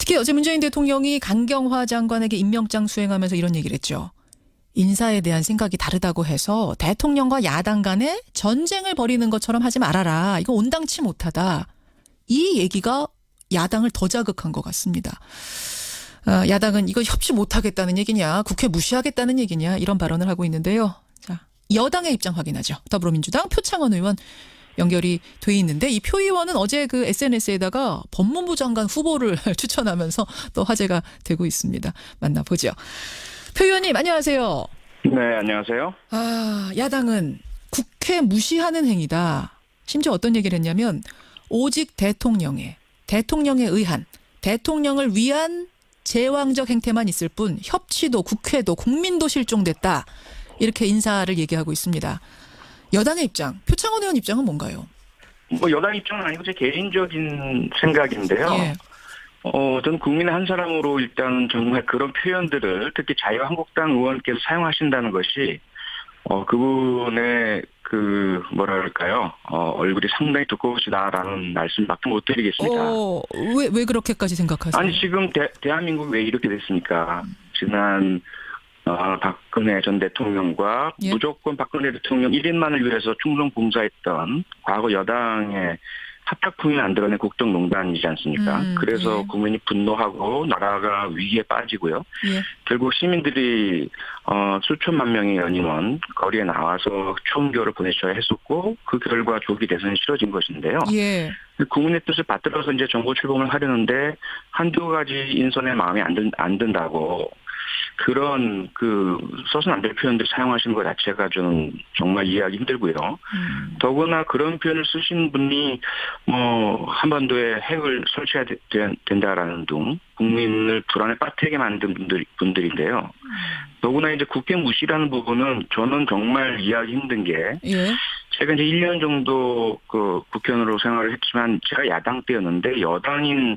특히 어제 문재인 대통령이 강경화 장관에게 임명장 수행하면서 이런 얘기를 했죠. 인사에 대한 생각이 다르다고 해서 대통령과 야당 간에 전쟁을 벌이는 것처럼 하지 말아라. 이거 온당치 못하다. 이 얘기가 야당을 더 자극한 것 같습니다. 야당은 이거 협치 못하겠다는 얘기냐, 국회 무시하겠다는 얘기냐 이런 발언을 하고 있는데요. 자, 여당의 입장 확인하죠. 더불어민주당 표창원 의원 연결이 돼 있는데 이 표 의원은 어제 그 SNS에다가 법무부 장관 후보를 추천하면서 또 화제가 되고 있습니다. 만나보죠. 표 의원님 안녕하세요. 네, 안녕하세요. 야당은 국회 무시하는 행위다. 심지어 어떤 얘기를 했냐면 오직 대통령에 의한 대통령을 위한 제왕적 행태만 있을 뿐 협치도 국회도 국민도 실종됐다. 이렇게 인사를 얘기하고 있습니다. 여당의 입장, 표창원 의원 입장은 뭔가요? 뭐 여당 입장은 아니고 제 개인적인 생각인데요. 예. 저는 국민의 한 사람으로 일단 정말 그런 표현들을 특히 자유한국당 의원께서 사용하신다는 것이 그분의 뭐랄까요, 얼굴이 상당히 두꺼우시다라는 말씀밖에 못 드리겠습니다. 왜 그렇게까지 생각하세요? 아니 지금 대한민국 왜 이렇게 됐습니까? 지난 박근혜 전 대통령과 예? 무조건 박근혜 대통령 1인만을 위해서 충성 봉사했던 과거 여당의 합작품이 만들어낸 국정농단이지 않습니까? 그래서 예. 국민이 분노하고 나라가 위기에 빠지고요. 예. 결국 시민들이 수천만 명의 연임원 거리에 나와서 총교를 보내셔야 했었고 그 결과 조기 대선이 치러진 것인데요. 예. 국민의 뜻을 받들어서 이제 정부 출범을 하려는데 한두 가지 인선에 마음에 안 든다고 그런 써서는 안 될 표현들 사용하시는 것 자체가 저는 정말 이해하기 힘들고요. 더구나 그런 표현을 쓰신 분이 한반도에 핵을 설치해야 된다라는 등 국민을 불안에 빠뜨리게 만든 분들인데요. 더구나 이제 국회 무시라는 부분은 저는 정말 이해하기 힘든 게 예. 제가 이제 1년 정도 국회의원으로 생활을 했지만 제가 야당 때였는데 여당인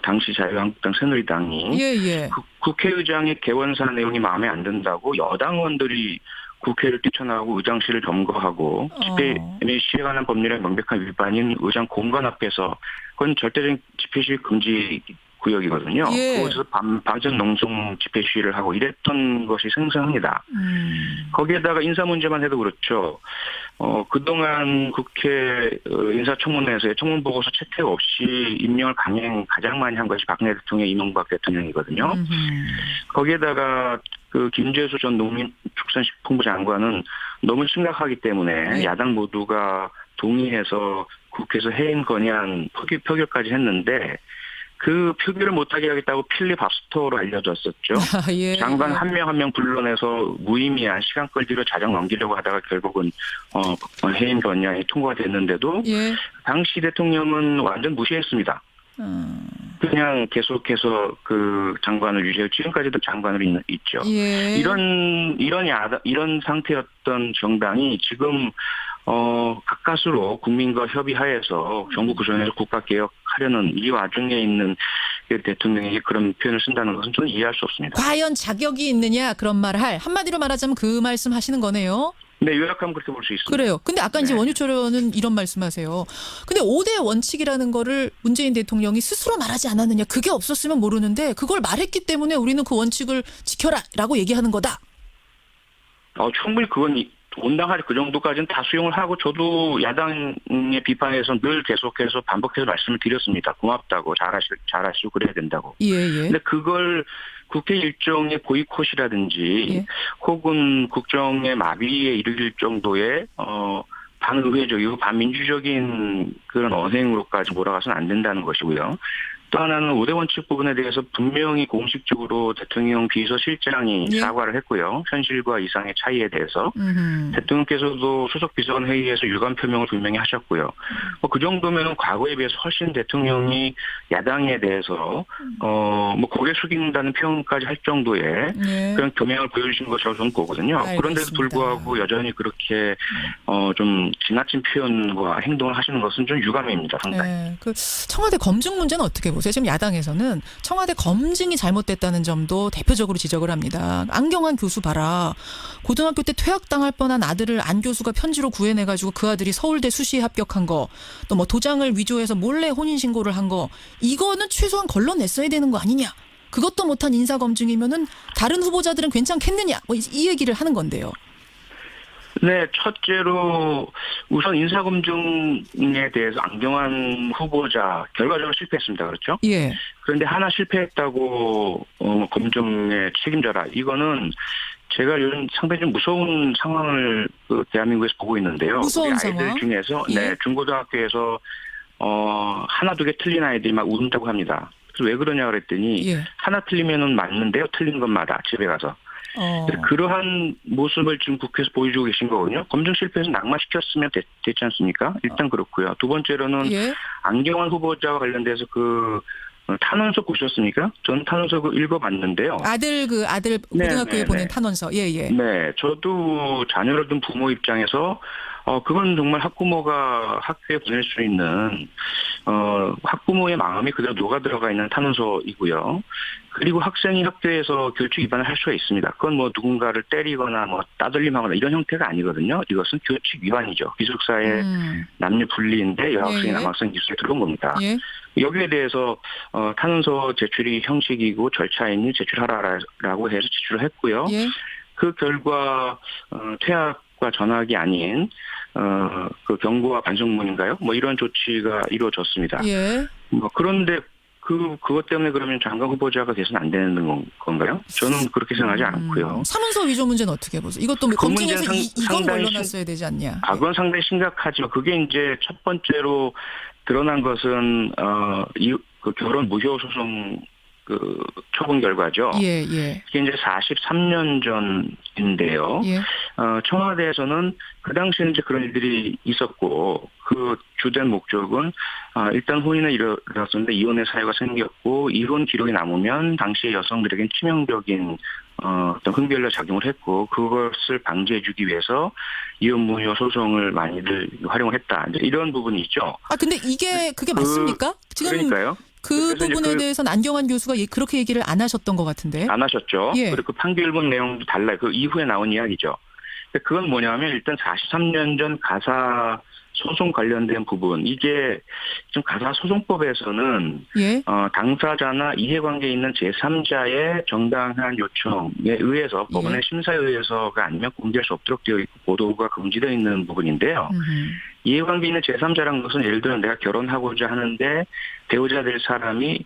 당시 자유한국당 새누리당이 예. 국회의장의 개원사 내용이 마음에 안 든다고 여당 의원들이 국회를 뛰쳐나오고 의장실을 점거하고 집회 및 시위에 관한 법률의 명백한 위반인 의장 공간 앞에서 그건 절대적인 집회 시위 금지 구역이거든요. 예. 그곳에서 방전 농성 집회 시위를 하고 이랬던 것이 생생합니다. 거기에다가 인사 문제만 해도 그렇죠. 그동안 국회 인사청문회에서의 청문보고서 채택 없이 임명을 가장 많이 한 것이 박근혜 대통령, 이명박 대통령이거든요. 거기에다가 김재수 전 농림축산식품부 장관은 너무 심각하기 때문에 네. 야당 모두가 동의해서 국회에서 해임 건의안 표결까지 했는데 그 표결을 못하게 하겠다고 필리버스터로 알려졌었죠. 예. 장관 한 명 한 명 불러내서 무의미한 시간 끌기로 자정 넘기려고 하다가 결국은 해임 건의안이 통과가 됐는데도 예. 당시 대통령은 완전 무시했습니다. 그냥 계속해서 그 장관을 유지해 지금까지도 장관으로 있죠. 예. 이런 상태였던 정당이 지금 가까스로 국민과 협의하에서 정부 구성에서 국가 개혁하려는 이 와중에 있는 대통령이 그런 표현을 쓴다는 것은 저는 이해할 수 없습니다. 과연 자격이 있느냐 그런 말을 한마디로 말하자면 그 말씀 하시는 거네요. 네, 요약하면 그렇게 볼 수 있습니다. 그래요. 근데 아까 이제 네. 원유철 의원은 이런 말씀하세요. 근데 5대 원칙이라는 거를 문재인 대통령이 스스로 말하지 않았느냐. 그게 없었으면 모르는데 그걸 말했기 때문에 우리는 그 원칙을 지켜라라고 얘기하는 거다. 충분히 그건 온당할 그 정도까지는 다 수용을 하고 저도 야당의 비판에서 늘 계속해서 반복해서 말씀을 드렸습니다. 고맙다고 잘하시고 그래야 된다고. 예. 근데 그걸 국회 일정의 보이콧이라든지 예. 혹은 국정의 마비에 이르길 정도의 반의회적이고 반민주적인 그런 언행으로까지 몰아가서는 안 된다는 것이고요. 또 하나는 5대 원칙 부분에 대해서 분명히 공식적으로 대통령 비서실장이 예. 사과를 했고요. 현실과 이상의 차이에 대해서. 대통령께서도 수석 비서관 회의에서 유감 표명을 분명히 하셨고요. 그 정도면 과거에 비해서 훨씬 대통령이 야당에 대해서 고개 숙인다는 표현까지 할 정도의 예. 그런 겸양을 보여주신 것이라고 저는 보거든요. 알겠습니다. 그런데도 불구하고 여전히 그렇게 좀 지나친 표현과 행동을 하시는 것은 좀 유감입니다. 상당히. 그 청와대 검증 문제는 어떻게 보세요? 보세요. 지금 야당에서는 청와대 검증이 잘못됐다는 점도 대표적으로 지적을 합니다. 안경환 교수 봐라. 고등학교 때 퇴학당할 뻔한 아들을 안 교수가 편지로 구해내가지고 그 아들이 서울대 수시에 합격한 거, 또 뭐 도장을 위조해서 몰래 혼인신고를 한 거, 이거는 최소한 걸러냈어야 되는 거 아니냐. 그것도 못한 인사검증이면은 다른 후보자들은 괜찮겠느냐. 뭐 이 얘기를 하는 건데요. 네, 첫째로 우선 인사검증에 대해서 안경환 후보자 결과적으로 실패했습니다. 그렇죠? 예. 그런데 하나 실패했다고 검증에 책임져라. 이거는 제가 요즘 상당히 좀 무서운 상황을 대한민국에서 보고 있는데요. 무서운 우리 아이들 상황? 중에서 예. 네, 중고등학교에서 하나 두 개 틀린 아이들이 막 운다고 합니다. 그래서 왜 그러냐 그랬더니 예. 하나 틀리면은 맞는데요. 틀린 것마다 집에 가서. 그러한 모습을 지금 국회에서 보여주고 계신 거거든요. 검증 실패해서 낙마시켰으면 됐지 않습니까? 일단 그렇고요. 두 번째로는 예. 안경환 후보자와 관련돼서 탄원서 보셨습니까? 저는 탄원서 읽어봤는데요. 아들 고등학교에 네, 보낸 네. 탄원서. 예, 예. 네, 저도 자녀를 둔 부모 입장에서 그건 정말 학부모가 학교에 보낼 수 있는 학부모의 마음이 그대로 녹아 들어가 있는 탄원서이고요. 그리고 학생이 학교에서 교칙 위반을 할 수가 있습니다. 그건 뭐 누군가를 때리거나 뭐 따돌림하거나 이런 형태가 아니거든요. 이것은 교칙 위반이죠. 기숙사의 남녀 분리인데 여학생이 예. 남학생 기숙사에 들어온 겁니다. 예. 여기에 대해서 탄원서 제출이 형식이고 절차이니 제출하라라고 해서 제출을 했고요. 예. 그 결과 퇴학과 전학이 아닌 그 경고와 반성문인가요? 뭐 이런 조치가 이루어졌습니다. 예. 그런데 그것 때문에 그러면 장관 후보자가 돼서는 안 되는 건가요? 저는 그렇게 생각하지 않고요. 사문서 위조 문제는 어떻게 보세요? 이것도 그 검증해서 문제는 이건 상당히 걸러놨어야 되지 않냐? 그건 상당히 심각하지만 그게 이제 첫 번째로 드러난 것은 그 결혼 무효 소송 처분 결과죠. 예, 예. 이게 이제 43년 전인데요. 예. 청와대에서는 그 당시에 이제 그런 일들이 있었고, 그 주된 목적은, 일단 혼인을 이뤘었는데 이혼의 사유가 생겼고, 이혼 기록이 남으면 당시의 여성들에겐 치명적인 어떤 흠결로 작용을 했고, 그것을 방지해주기 위해서 이혼 무효 소송을 많이들 활용을 했다. 이제 이런 부분이 있죠. 근데 그게 맞습니까? 지금 그러니까요. 그 부분에 대해서는 안경환 교수가 그렇게 얘기를 안 하셨던 것 같은데. 안 하셨죠. 예. 그리고 그 판결문 내용도 달라요. 그 이후에 나온 이야기죠. 그건 뭐냐면 일단 43년 전 가사 소송 관련된 부분, 이게 지금 가사 소송법에서는 예. 당사자나 이해관계에 있는 제3자의 정당한 요청에 의해서 법원의 심사에 의해서가 아니면 공개할 수 없도록 되어 있고 보도가 금지되어 있는 부분인데요. 이해관계에 있는 제3자라는 것은 예를 들어 내가 결혼하고자 하는데 배우자 될 사람이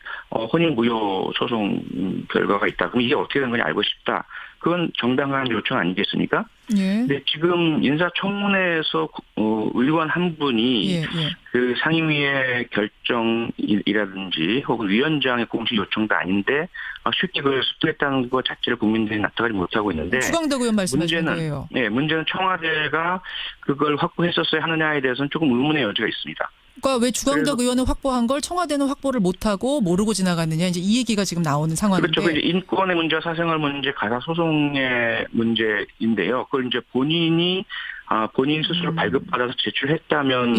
혼인 무효 소송 결과가 있다. 그럼 이게 어떻게 된 건지 알고 싶다. 그건 정당한 요청 아니겠습니까? 예. 근데 지금 인사청문회에서 의원 한 분이 예, 예. 그 상임위의 결정이라든지 혹은 위원장의 공식 요청도 아닌데 쉽게 그걸 습득했다는 것 자체를 국민들이 납득하지 못하고 있는데 주광덕 의원 말씀하시는 거예요. 문제는 청와대가 그걸 확보했었어야 하느냐에 대해서는 조금 의문의 여지가 있습니다. 그러니까 왜 주광덕 의원은 확보한 걸 청와대는 확보를 못하고 모르고 지나갔느냐 이제 이 얘기가 지금 나오는 상황인데. 그렇죠. 이제 인권의 문제와 사생활 문제, 가사 소송의 문제인데요. 그걸 이제 본인이 본인 스스로 발급받아서 제출했다면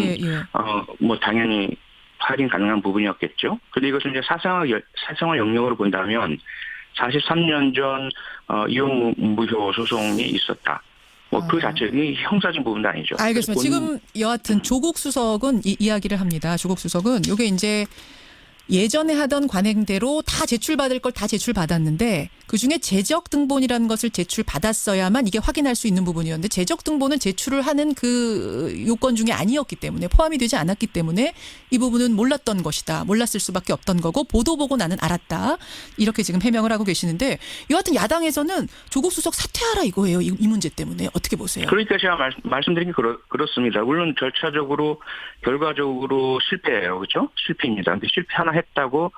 뭐 당연히 확인 가능한 부분이었겠죠. 그런데 이것을 이제 사생활 영역으로 본다면 43년 전 이혼 무효 소송이 있었다. 그 자체는 형사적인 부분도 아니죠. 알겠습니다. 지금 여하튼 조국 수석은 이야기를 합니다. 조국 수석은 이게 이제 예전에 하던 관행대로 다 제출받을 걸 다 제출받았는데 그중에 재적 등본이라는 것을 제출받았어야만 이게 확인할 수 있는 부분이었는데 재적 등본은 제출을 하는 그 요건 중에 아니었기 때문에 포함이 되지 않았기 때문에 이 부분은 몰랐던 것이다. 몰랐을 수밖에 없던 거고 보도 보고 나는 알았다. 이렇게 지금 해명을 하고 계시는데 여하튼 야당에서는 조국 수석 사퇴하라 이거예요. 이 문제 때문에 어떻게 보세요? 그러니까 제가 말씀드린 게 그렇습니다. 물론 절차적으로 결과적으로 실패예요. 그렇죠? 실패입니다. 근데 실패 하나 했다고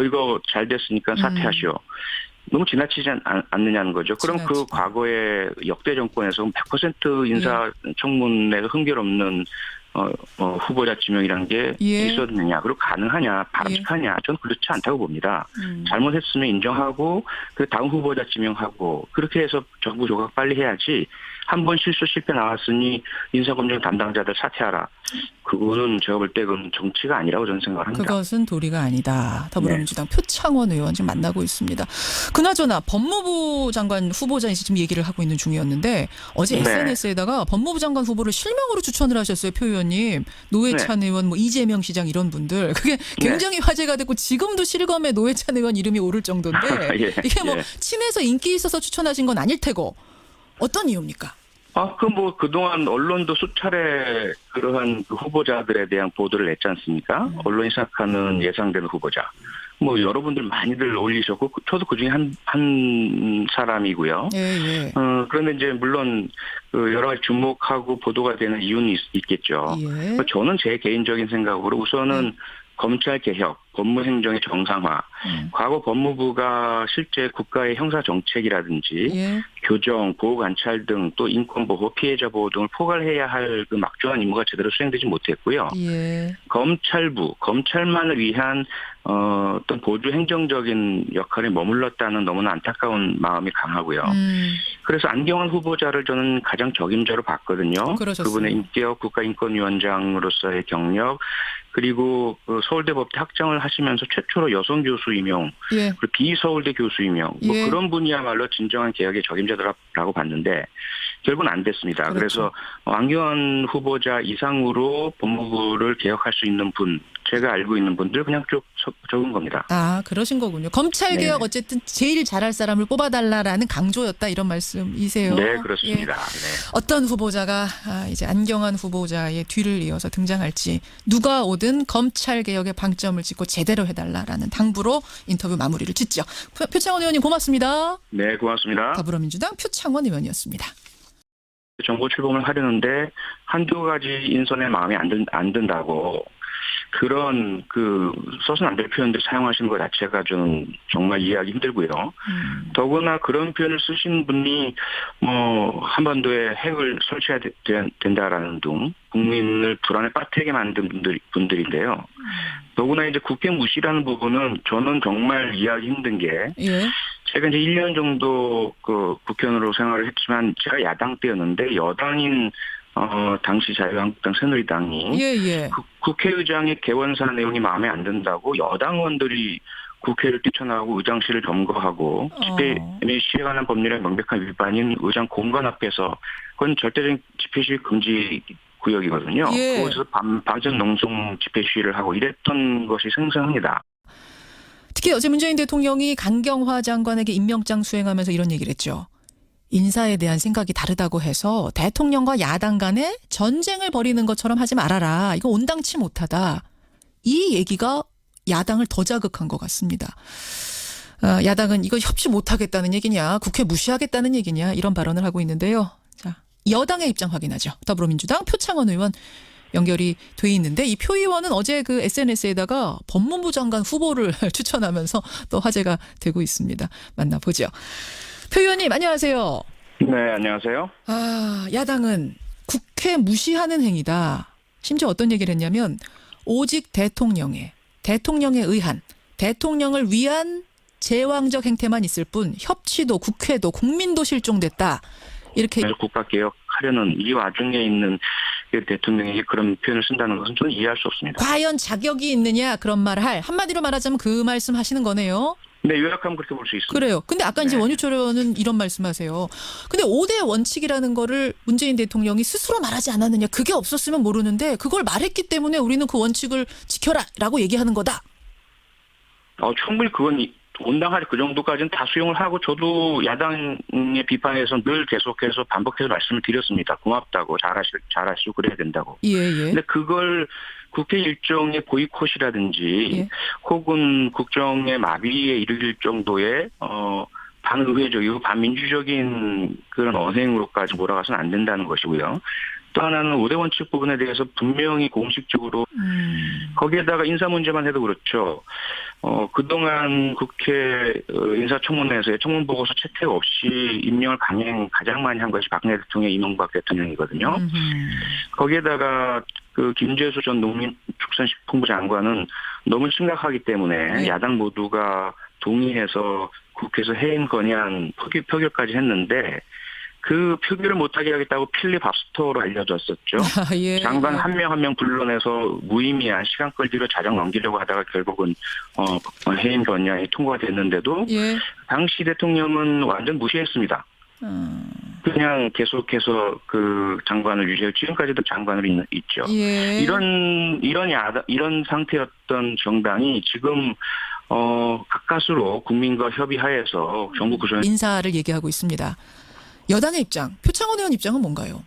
이거 잘 됐으니까 사퇴하시오. 너무 지나치지 않느냐는 거죠. 그럼 그 과거에 역대 정권에서 100% 인사청문회에서 흥결없는 후보자 지명이라는 게 있었느냐, 그리고 가능하냐, 바람직하냐, 저는 그렇지 않다고 봅니다. 잘못했으면 인정하고 그 다음 후보자 지명하고 그렇게 해서 정부 조각 빨리 해야지 한 번 실패 나왔으니 인사검증 담당자들 사퇴하라. 그거는 제가 볼 때 그건 정치가 아니라고 저는 생각을 합니다. 그것은 도리가 아니다. 더불어민주당 표창원 의원 지금 만나고 있습니다. 그나저나 법무부 장관 후보자 이제 지금 얘기를 하고 있는 중이었는데 어제 네. SNS에다가 법무부 장관 후보를 실명으로 추천을 하셨어요. 표 의원님. 노회찬 의원, 뭐 이재명 시장 이런 분들. 그게 굉장히 화제가 됐고 지금도 실검에 노회찬 의원 이름이 오를 정도인데 예, 이게 뭐 예. 친해서 인기 있어서 추천하신 건 아닐 테고 어떤 이유입니까? 그동안 언론도 수차례 그러한 그 후보자들에 대한 보도를 냈지 않습니까? 언론이 생각하는 예상되는 후보자. 뭐 여러분들 많이들 올리셨고, 저도 그 중에 한 사람이고요. 예. 그런데 이제 물론 그 여러 가지 주목하고 보도가 되는 이유는 있겠죠. 예. 저는 제 개인적인 생각으로 우선은 검찰 개혁, 법무행정의 정상화, 과거 법무부가 실제 국가의 형사 정책이라든지 예. 교정, 보호관찰 등 또 인권보호, 피해자 보호 등을 포괄해야 할 그 막중한 임무가 제대로 수행되지 못했고요. 예. 검찰부, 검찰만을 위한 어떤 보조 행정적인 역할에 머물렀다는 너무나 안타까운 마음이 강하고요. 그래서 안경환 후보자를 저는 가장 적임자로 봤거든요. 그러셨어요. 그분의 인격 국가인권위원장으로서의 경력, 그리고 그 서울대 법대 학장을 하시면서 최초로 여성 교수 임용, 예. 그리고 비서울대 교수 임용, 뭐 예. 그런 분이야말로 진정한 개혁의 적임자라고 봤는데 결국은 안 됐습니다. 그렇죠. 그래서 안경환 후보자 이상으로 법무부를 개혁할 수 있는 분, 제가 알고 있는 분들 그냥 쭉 적은 겁니다. 아, 그러신 거군요. 검찰개혁 네. 어쨌든 제일 잘할 사람을 뽑아달라라는 강조였다 이런 말씀이세요? 네, 그렇습니다. 예. 네. 어떤 후보자가 이제 안경환 후보자의 뒤를 이어서 등장할지 누가 오든 검찰개혁에 방점을 찍고 제대로 해달라라는 당부로 인터뷰 마무리를 짓죠. 표창원 의원님 고맙습니다. 네, 고맙습니다. 더불어민주당 표창원 의원이었습니다. 정보 출범을 하려는데 한두 가지 인선에 마음에 안 든다고 그런 그 써서는 안 될 표현들 사용하시는 것 자체가 저는 정말 이해하기 힘들고요. 더구나 그런 표현을 쓰신 분이 뭐 한반도에 핵을 설치해야 된다라는 등 국민을 불안에 빠뜨리게 만든 분들인데요. 더구나 이제 국회 무시라는 부분은 저는 정말 이해하기 힘든 게 예. 제가 이제 1년 정도 그 국회의원으로 생활을 했지만 제가 야당 때였는데 여당인 당시 자유한국당 새누리당이 예. 국회의장의 개원사 내용이 마음에 안 든다고 여당 의원들이 국회를 뛰쳐나오고 의장실을 점거하고 집회 및 시위에 관한 법률의 명백한 위반인 의장 공간 앞에서 그건 절대적인 집회 시위 금지 구역이거든요. 예. 거기서 밤전 농성 집회 시위를 하고 이랬던 것이 생생합니다. 특히 어제 문재인 대통령이 강경화 장관에게 임명장 수행하면서 이런 얘기를 했죠. 인사에 대한 생각이 다르다고 해서 대통령과 야당 간에 전쟁을 벌이는 것처럼 하지 말아라. 이거 온당치 못하다. 이 얘기가 야당을 더 자극한 것 같습니다. 야당은 이거 협치 못하겠다는 얘기냐, 국회 무시하겠다는 얘기냐 이런 발언을 하고 있는데요. 자, 여당의 입장 확인하죠. 더불어민주당 표창원 의원 연결이 돼 있는데 이 표 의원은 어제 그 SNS에다가 법무부 장관 후보를 추천하면서 또 화제가 되고 있습니다. 만나보죠. 표 의원님 안녕하세요. 네, 안녕하세요. 야당은 국회 무시하는 행위다. 심지어 어떤 얘기를 했냐면 오직 대통령에 의한 대통령을 위한 제왕적 행태만 있을 뿐 협치도 국회도 국민도 실종됐다. 이렇게 국가개혁하려는 이 와중에 있는 대통령이 그런 표현을 쓴다는 것은 저는 이해할 수 없습니다. 과연 자격이 있느냐 그런 말을 한마디로 말하자면 그 말씀 하시는 거네요. 네, 요약하면 그렇게 볼 수 있습니다. 그래요. 근데 아까 이제 원유철 의원은 이런 말씀하세요. 근데 5대 원칙이라는 거를 문재인 대통령이 스스로 말하지 않았느냐. 그게 없었으면 모르는데 그걸 말했기 때문에 우리는 그 원칙을 지켜라라고 얘기하는 거다. 충분히 그건 온당할 그 정도까지는 다 수용을 하고 저도 야당의 비판에서 늘 계속해서 반복해서 말씀을 드렸습니다. 고맙다고 잘하시고 그래야 된다고. 예. 근데 그걸 국회 일정의 보이콧이라든지 혹은 국정의 마비에 이르길 정도의 반의회적이고 반민주적인 그런 언행으로까지 몰아가서는 안 된다는 것이고요. 또 하나는 5대 원칙 부분에 대해서 분명히 공식적으로 거기에다가 인사 문제만 해도 그렇죠. 그동안 국회 인사청문회에서의 청문보고서 채택 없이 임명을 가장 많이 한 것이 박근혜 대통령, 이명박 대통령이거든요. 거기에다가 그 김재수 전 농림축산식품부 장관은 너무 심각하기 때문에 야당 모두가 동의해서 국회에서 해임 건의안 표결까지 했는데 그 표기를 못하게 하겠다고 필리버스터로 알려졌었죠. 아, 예. 장관 한 명 한 명 불러내서 무의미한 시간 끌기로 자정 넘기려고 하다가 결국은 해임 건의안이 통과가 됐는데도 예. 당시 대통령은 완전 무시했습니다. 그냥 계속해서 그 장관을 유지해 지금까지도 장관으로 있죠. 예. 이런 상태였던 정당이 지금 가까스로 국민과 협의하에서 정부 구성. 인사를 얘기하고 있습니다. 여당의 입장, 표창원 의원 입장은 뭔가요?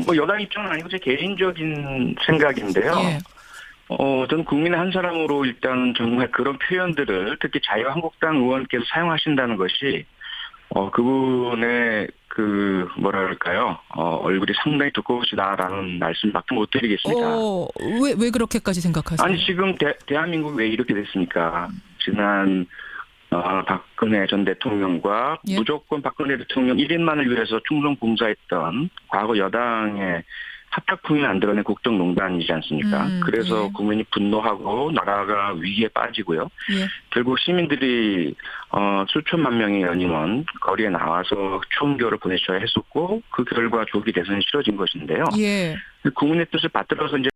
뭐 여당 입장은 아니고 제 개인적인 생각인데요. 예. 저는 국민의 한 사람으로 일단 정말 그런 표현들을 특히 자유한국당 의원께서 사용하신다는 것이 그분의 그 뭐랄까요 얼굴이 상당히 두꺼우시다라는 말씀밖에 못 드리겠습니다. 왜 그렇게까지 생각하세요? 아니 지금 대한민국이 왜 이렇게 됐습니까? 지난 박근혜 전 대통령과 예? 무조건 박근혜 대통령 1인만을 위해서 충성 봉사했던 과거 여당의 합작품이 만들어낸 국정농단이지 않습니까? 그래서 예. 국민이 분노하고 나라가 위기에 빠지고요. 예. 결국 시민들이 수천만 명의 연임원 거리에 나와서 총교를 보내셔야 했었고 그 결과 조기 대선이 치러진 것인데요. 예. 국민의 뜻을 받들어서 이제